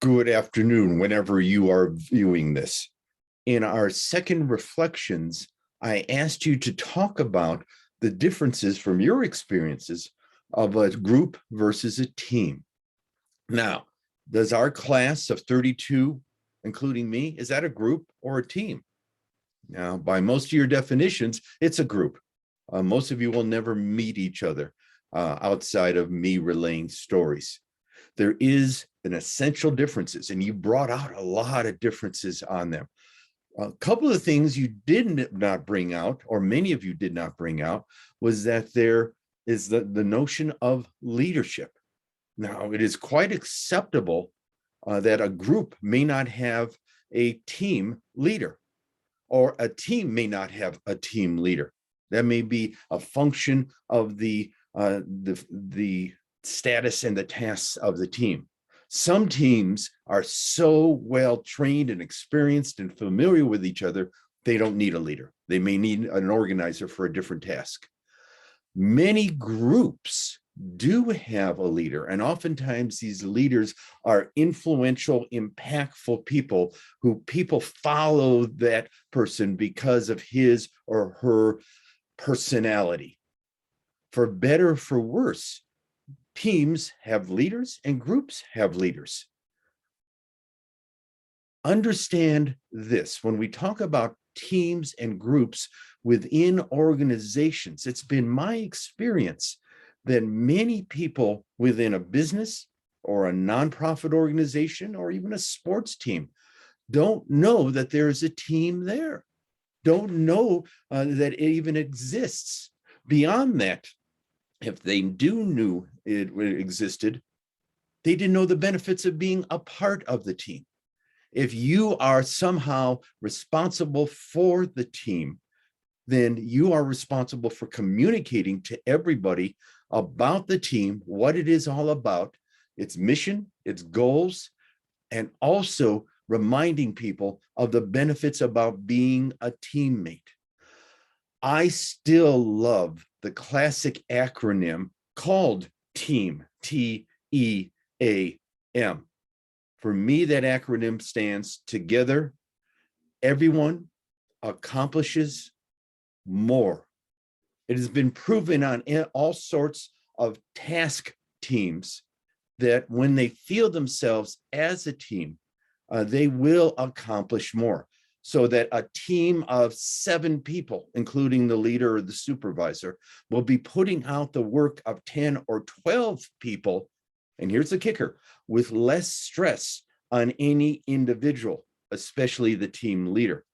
Good afternoon, whenever you are viewing this. In our second reflections, I asked you to talk about the differences from your experiences of a group versus a team. Now, does our class of 32, including me, is that a group or a team? Now, by most of your definitions, it's a group. Most of you will never meet each other outside of me relaying stories. There is an essential differences, and you brought out a lot of differences on them. A couple of things you did not bring out, or many of you did not bring out, was that there is the notion of leadership. Now, it is quite acceptable that a group may not have a team leader, or a team may not have a team leader. That may be a function of the status and the tasks of the team. Some teams are so well trained and experienced and familiar with each other, they don't need a leader. They may need an organizer for a different task. Many groups do have a leader, and oftentimes these leaders are influential, impactful people who people follow that person because of his or her personality. For better or for worse, teams have leaders and groups have leaders. Understand this: when we talk about teams and groups within organizations, it's been my experience that many people within a business or a nonprofit organization or even a sports team don't know that there is a team there, don't know that it even exists. Beyond that, if they knew it existed, they didn't know the benefits of being a part of the team. If you are somehow responsible for the team, then you are responsible for communicating to everybody about the team, what it is all about, its mission, its goals, and also reminding people of the benefits about being a teammate. I still love the classic acronym called TEAM, T-E-A-M. For me, that acronym stands together. Everyone accomplishes more. It has been proven on all sorts of task teams that when they feel themselves as a team, they will accomplish more. So that a team of 7 people, including the leader or the supervisor, will be putting out the work of 10 or 12 people, and here's the kicker, with less stress on any individual, especially the team leader.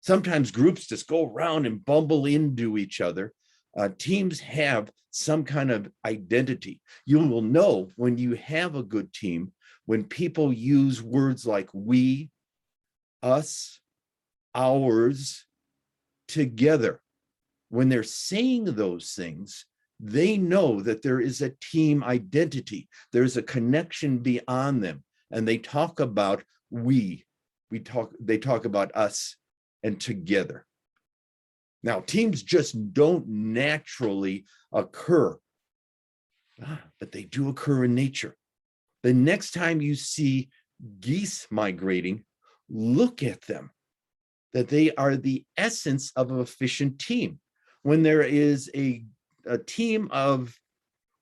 Sometimes groups just go around and bumble into each other. Teams have some kind of identity. You will know when you have a good team when people use words like we, us, ours, together. When they're saying those things, they know that there is a team identity. There's a connection beyond them. And they talk about they talk about us and together. Now, teams just don't naturally occur, but they do occur in nature. The next time you see geese migrating, look at them, that they are the essence of an efficient team. When there is a team of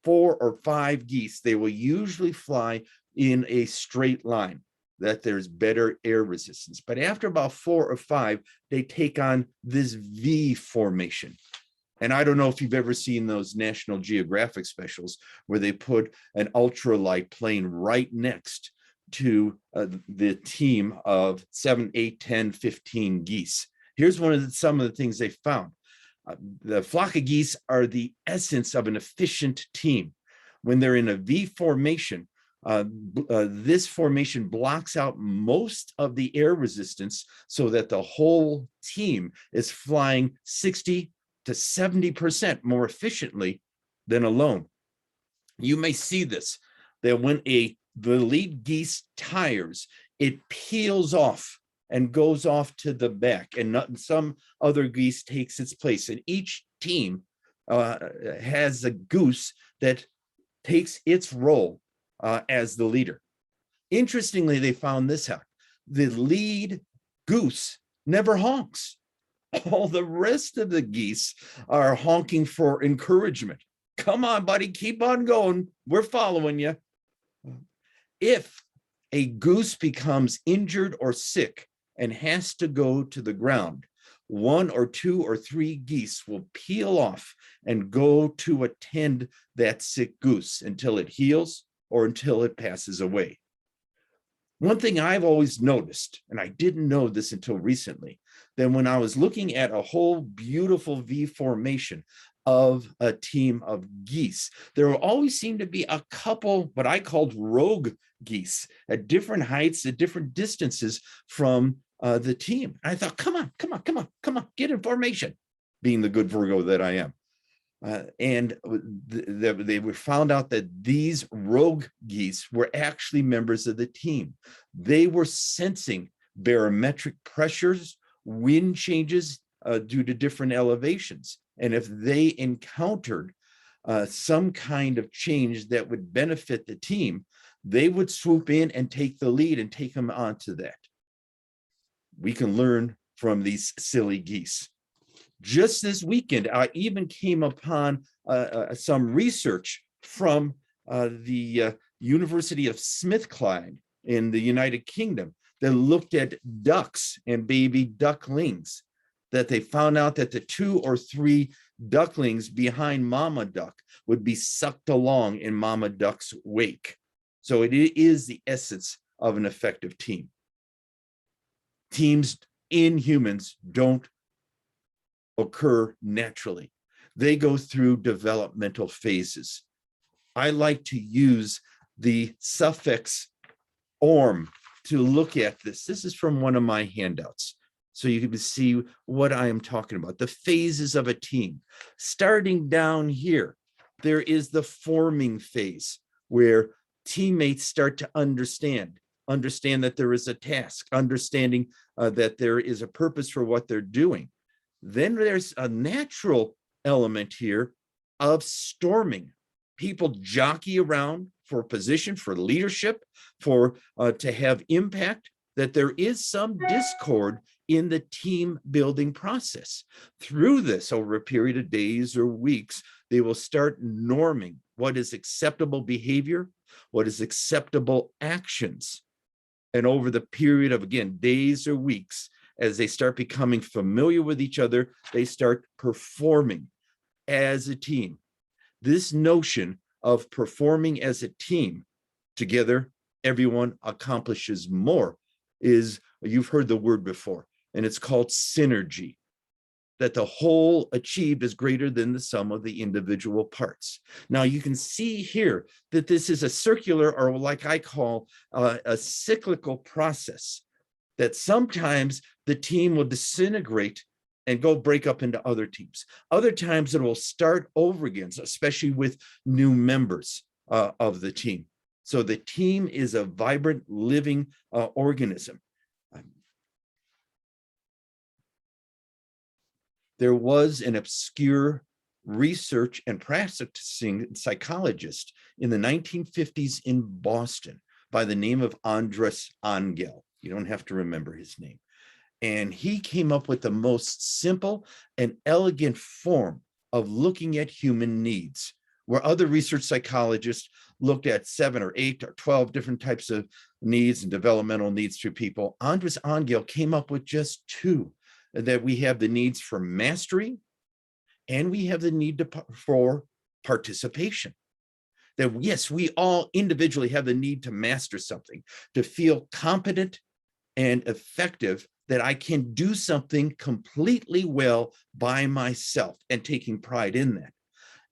4 or 5 geese, they will usually fly in a straight line, that there's better air resistance. But after about 4 or 5, they take on this V formation. And I don't know if you've ever seen those National Geographic specials where they put an ultralight plane right next to the team of 7, 8, 10, 15 geese. Here's some of the things they found. The flock of geese are the essence of an efficient team. When they're in a V formation, this formation blocks out most of the air resistance so that the whole team is flying 60 to 70% more efficiently than alone. You may see this, that when the lead geese tires, it peels off and goes off to the back, and some other geese takes its place. And each team has a goose that takes its role as the leader. Interestingly, they found this out. The lead goose never honks. All the rest of the geese are honking for encouragement. Come on, buddy, keep on going. We're following you. If a goose becomes injured or sick and has to go to the ground, 1 or 2 or 3 geese will peel off and go to attend that sick goose until it heals or until it passes away. One thing I've always noticed, and I didn't know this until recently, that when I was looking at a whole beautiful V formation of a team of geese, there will always seem to be a couple, what I called rogue geese, at different heights, at different distances from the team. And I thought, come on, get in formation, being the good Virgo that I am. And they were found out that these rogue geese were actually members of the team. They were sensing barometric pressures, wind changes due to different elevations. And if they encountered some kind of change that would benefit the team, they would swoop in and take the lead and take them onto that. We can learn from these silly geese. Just this weekend, I even came upon some research from the University of Smithkline in the United Kingdom that looked at ducks and baby ducklings, that they found out that the 2 or 3 ducklings behind mama duck would be sucked along in mama duck's wake. So it is the essence of an effective team. Teams in humans don't occur naturally. They go through developmental phases. I like to use the suffix orm to look at this. This is from one of my handouts, so you can see what I am talking about. The phases of a team. Starting down here, there is the forming phase, where teammates start to understand that there is a task, understanding that there is a purpose for what they're doing. Then there's a natural element here of storming. People jockey around for position, for leadership, for to have impact, that there is some discord in the team building process. Through this, over a period of days or weeks, they will start norming what is acceptable behavior, what is acceptable actions. And over the period of, again, days or weeks, as they start becoming familiar with each other, they start performing as a team. This notion of performing as a team together, everyone accomplishes more, is, you've heard the word before, and it's called synergy. That the whole achieved is greater than the sum of the individual parts. Now you can see here that this is a circular, or like I call a cyclical process, that sometimes the team will disintegrate and go break up into other teams. Other times it will start over again, especially with new members of the team. So the team is a vibrant, living organism. There was an obscure research and practicing psychologist in the 1950s in Boston by the name of Andres Angel. You don't have to remember his name. And he came up with the most simple and elegant form of looking at human needs, where other research psychologists looked at 7 or 8 or 12 different types of needs and developmental needs through people. Andres Angel came up with just 2, that we have the needs for mastery and we have the need for participation. That yes, we all individually have the need to master something, to feel competent and effective, that I can do something completely well by myself, and taking pride in that.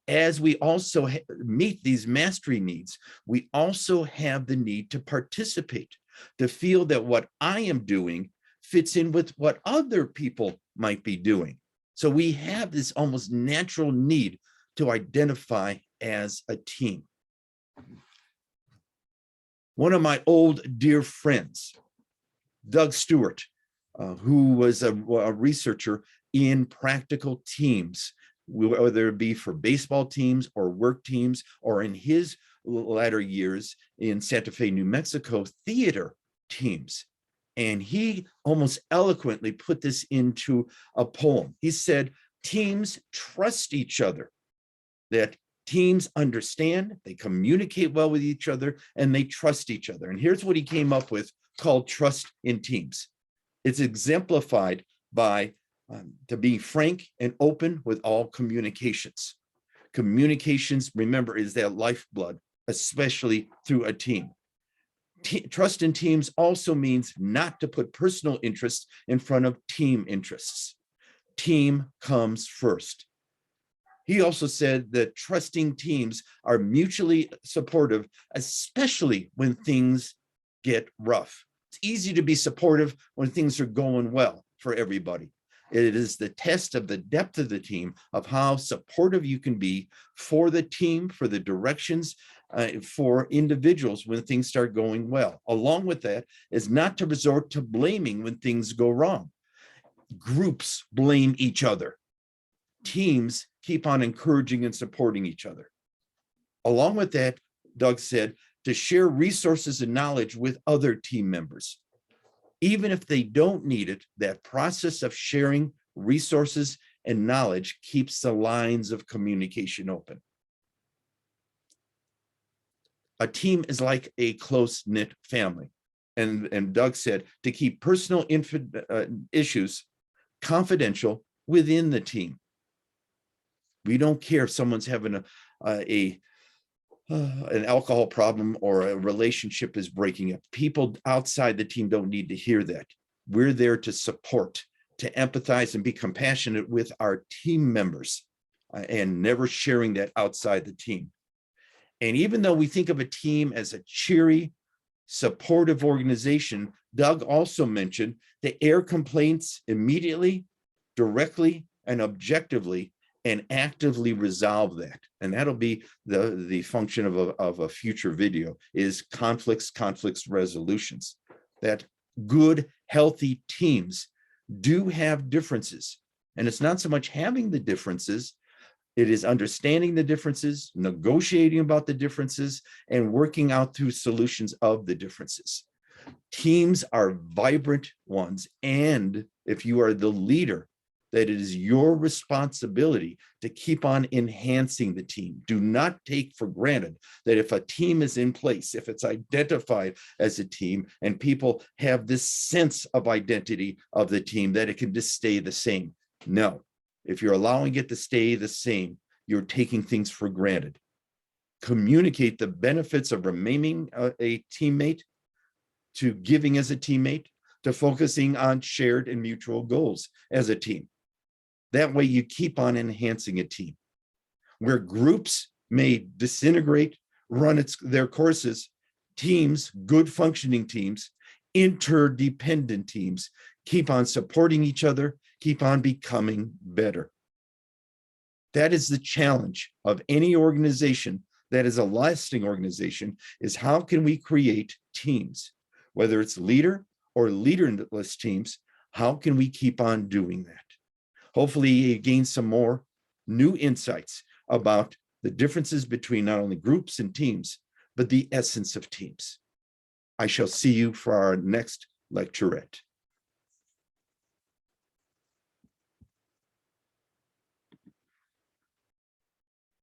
As we also meet these mastery needs, we also have the need to participate, to feel that what I am doing fits in with what other people might be doing. So we have this almost natural need to identify as a team. One of my old dear friends, Doug Stewart, who was a researcher in practical teams, whether it be for baseball teams or work teams, or in his latter years in Santa Fe, New Mexico, theater teams. And he almost eloquently put this into a poem. He said, teams trust each other, that teams understand, they communicate well with each other, and they trust each other. And here's what he came up with called trust in teams. It's exemplified by to be frank and open with all communications. Communications, remember, is that lifeblood, especially through a team. Trust in teams also means not to put personal interests in front of team interests. Team comes first. He also said that trusting teams are mutually supportive, especially when things get rough. It's easy to be supportive when things are going well for everybody. It is the test of the depth of the team, of how supportive you can be for the team, for the directions, for individuals when things start going well. Along with that is not to resort to blaming when things go wrong. Groups blame each other. Teams keep on encouraging and supporting each other. Along with that, Doug said, to share resources and knowledge with other team members. Even if they don't need it, that process of sharing resources and knowledge keeps the lines of communication open. A team is like a close-knit family. And Doug said to keep personal issues confidential within the team. We don't care if someone's having an alcohol problem or a relationship is breaking up. People outside the team don't need to hear that. We're there to support, to empathize and be compassionate with our team members, and never sharing that outside the team. And even though we think of a team as a cheery, supportive organization, Doug also mentioned to air complaints immediately, directly, and objectively, and actively resolve that. And that'll be the function of a future video, is conflicts resolutions. That good, healthy teams do have differences. And it's not so much having the differences, it is understanding the differences, negotiating about the differences, and working out through solutions of the differences. Teams are vibrant ones. And if you are the leader, that it is your responsibility to keep on enhancing the team. Do not take for granted that if a team is in place, if it's identified as a team and people have this sense of identity of the team, that it can just stay the same. No, if you're allowing it to stay the same, you're taking things for granted. Communicate the benefits of remaining a teammate, to giving as a teammate, to focusing on shared and mutual goals as a team. That way you keep on enhancing a team. Where groups may disintegrate, run their courses, teams, good functioning teams, interdependent teams, keep on supporting each other, keep on becoming better. That is the challenge of any organization that is a lasting organization, is how can we create teams, whether it's leader or leaderless teams, how can we keep on doing that? Hopefully you gain some more new insights about the differences between not only groups and teams, but the essence of teams. I shall see you for our next lecturette.